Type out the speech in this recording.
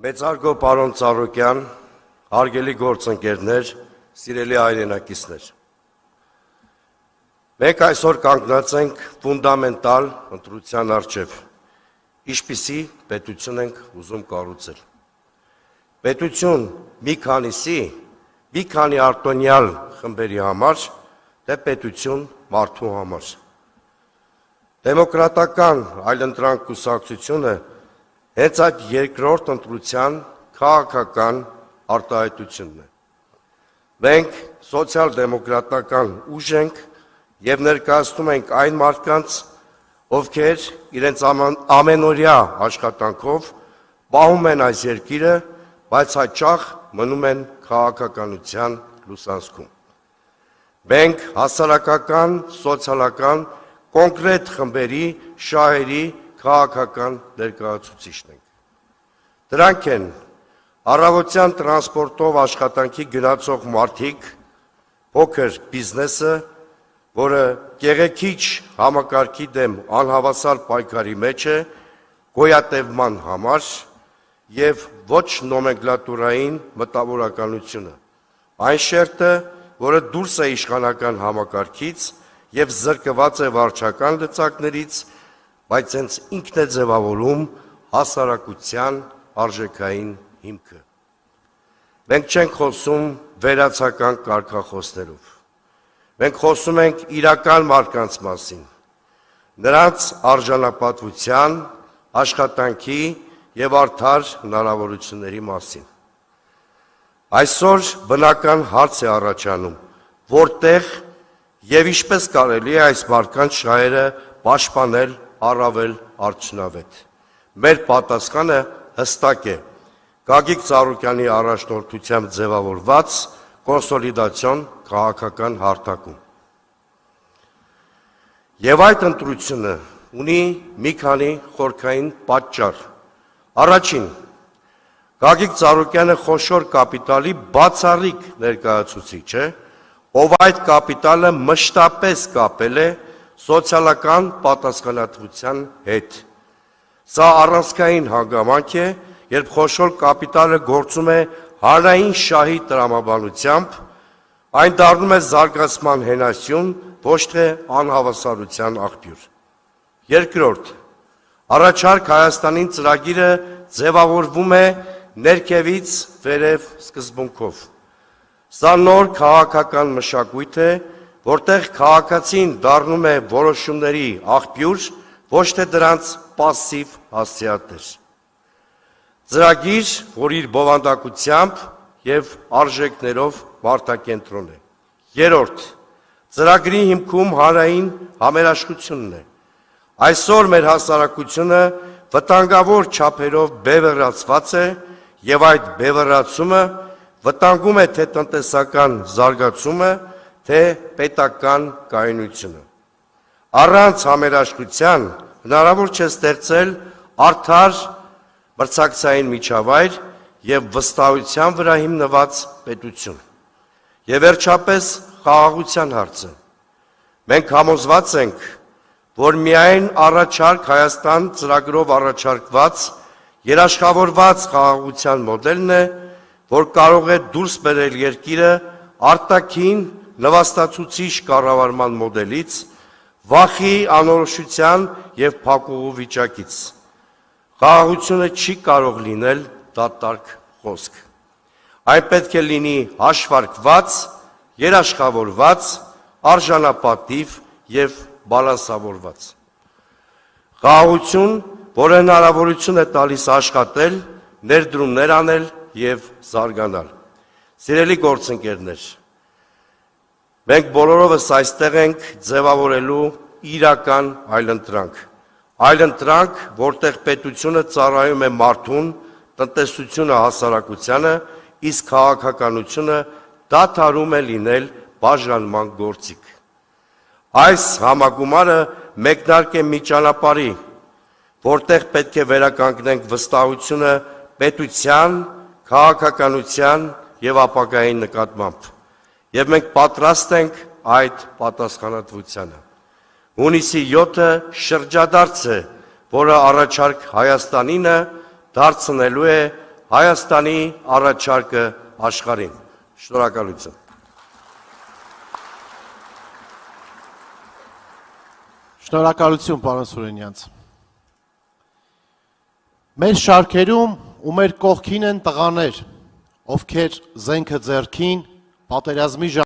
Մեծարգո պարոն Ծառուկյան, հարգելի գործընկերներ, սիրելի հայրենակիցներ։ Մենք այսօր կանգնած ենք ֆունդամենտալ ընտրության առջև, ինչպիսի պետություն ենք ուզում կառուցել։ Պետություն մի քանի արտոնյալ խմբերի համար, թե պետություն մարդու համար։ Դեմոկրատական այլընտրանք կուսակցությունը հենց այդ երկրորդ ընտրության քաղաքական արտահայտությունն է։ Մենք սոցիալ-դեմոկրատական ուժ ենք և ներկայացնում ենք այն մարդկանց, ովքեր իրենց ամենօրյա աշխատանքով պահում են այս երկիրը, բայց հաճախ մնում են քաղաքականության լուսանցքում։ Մենք հասարակական, սոցիալական, կոնկրետ խմբերի, շահերի քաղաքական ներկայացուցիչն ենք։ Դրանք են առավոտյան տրանսպորտով աշխատանքի գնացող մարդիկ, փոքր բիզնեսը, որը գեղեցիկ համակարգի դեմ անհավասար պայքարի մեջ է, գոյատևման համար և ոչ նոմենկլատուրային մտավորականությունը, այն շերտը, որը դուրս է իշխանական համակարգից և զրկված է վարչական լծակներից, բայց հենց ինքն է ձևավորում հասարակության արժեքային հիմքը։ Մենք չենք խոսում վերացական կարգախոսներով։ Մենք խոսում ենք իրական մարդկանց մասին, նրանց արժանապատվության, աշխատանքի և արդար հնարավորությունների մասին։ Այսօր բնական հարց է առաջանում, որտեղ և ինչպես կարելի է այս մարդկանց շահերը պաշտպանել առավել արդյունավետ։ Մեր պատասխանը հստակ է՝ Գագիկ Ծառուկյանի առաջնորդությամբ ձևավորված կոնսոլիդացիոն քաղաքական հարթակում։ Եվ այդ ընտրությունը ունի մի քանի խորքային պատճառ։ Առաջին, Գագիկ Ծառուկյանը խոշոր կապիտալի բացառիկ ներկայացուցիչ է, ով այդ կապիտալը մշտապես կապել է սոցիալական պատասխանատվության հետ։ Սա առանցքային հանգամանք է, երբ խոշոր կապիտալը գործում է հանրային շահի տրամաբանությամբ, այն դառնում է զարգացման հենասյուն, ոչ թե անհավասարության աղբյուր։ Երկրորդ, առաջարկ Հայաստանին ծրագիրը ձևավորվում է ներքևից վերև սկզբունքով։ Սա նոր քաղաքական մշակույթ է, որտեղ քաղաքացին դառնում է որոշումների աղբյուր, ոչ թե դրանց պասիվ հասցեատեր։ Ծրագիր, որ իր բովանդակությամբ և արժեքներով մարդակենտրոն է։ Երրորդ, ծրագրի հիմքում հանրային համերաշխությունն է։ Այսօր մեր հասարակությունը վտանգավոր չափերով բևեռացված է և այդ բևեռացումը վտանգում է թե տնտեսական զարգացումը, թե պետական կայունությունը։ Առանց համերաշխության հնարավոր չէ ստեղծել արդար մրցակցային միջավայր և վստահության վրա հիմնված պետություն։ Եվ վերջապես խաղաղության հարցը։ Մենք համոզված ենք, որ միայն առաջարկ Հայաստան ծրագրով առաջարկված երաշխավորված խաղաղության մոդելն է, որ կարող է դուրս բերել երկիրը արտաքին նվաստացուցիչ կառավարման մոդելից, վախի, անորոշության և փակուղու վիճակից։ Խաղաղությունը չի կարող լինել դատարկ խոսք։ Այն պետք է լինի հաշվարկված, երաշխավորված, արժանապատիվ և բալանսավորված։ Խաղաղություն, որը հնարավորություն է տալիս աշխատել, ներդրումներ անել և զարգանալ։ Սիրելի գործընկերներ, մենք բոլորովս այստեղ ենք ձևավորելու իրական այլընտրանք, որտեղ պետությունը ծառայում է մարդուն, տնտեսությունը հասարակությանը, իսկ քաղաքականությունը դադարում է լինել բաժանման գործիք։ Այս համագումարը մեկնարկ է մի ճանապարհի, որտեղ պետք է վերականգնենք վստահությունը պետության, քաղաքականության և ապագայի նկատմամբ, և մենք պատրաստ ենք այդ պատասխանատվությանը։ Հունիսի 7-ը շրջադարձ է, որը առաջարկ Հայաստանինը դարձնելու է Հայաստանի առաջարկը աշխարհին։ Շնորհակալություն։ Շնորհակալություն, պարոն Սուրենյանց։ Մեր շարքերում ու մեր կողքին են տղաներ, ովքեր զենքը ձեռքին պատերազմի